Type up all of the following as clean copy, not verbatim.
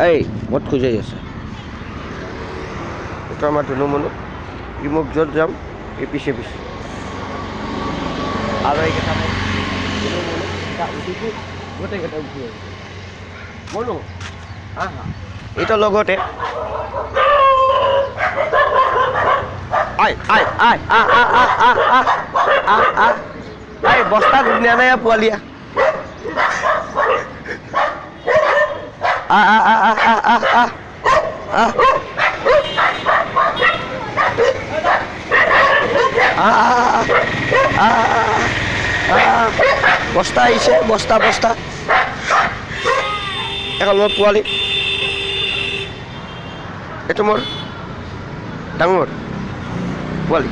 এই মদ খোজাই আছে এইটো আমাৰ ধুনু মুনু ই মোক য'ত যাম এই পিছে পিছে আৰু এইকেইটা মই ধুনু মুনু এটা উঠিছো গোটেইকেইটা উঠি আহিছে মুনু হা হা এইটো লগতে আই আই আই আ আ আ আ আ আ আ আই বস্তা ধুনীয়া নাই পোৱালিয়া আ আ আ আ আ আ আ বস্তা আহিছে বস্তা বস্তা এখন মোৰ পোৱালি এইটো মোৰ ডাঙৰ পোৱালি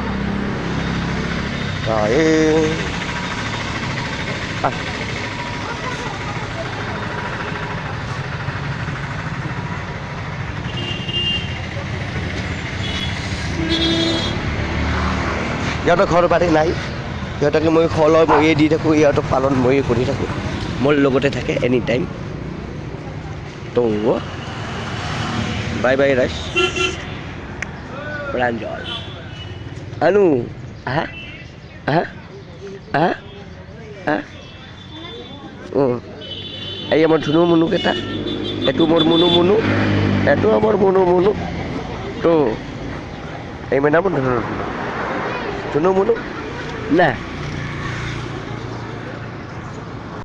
সিহঁতৰ ঘৰ বাৰী নাই সিহঁতকে মই খোৱা ময়ে দি থাকোঁ ইহঁতক পালন ময়ে কৰি থাকোঁ মোৰ লগতে থাকে এনি টাইম তো বাই বাই ৰাইজ প্ৰাঞ্জল আনু আহা আহা আহা আহা এই আমাৰ ধুনু মুনুকেইটা এইটো মোৰ মুনু মুনু এইটো আমাৰ মুনু মুনু তো এই মানে মোৰ ধুনু ধুনু মুনু না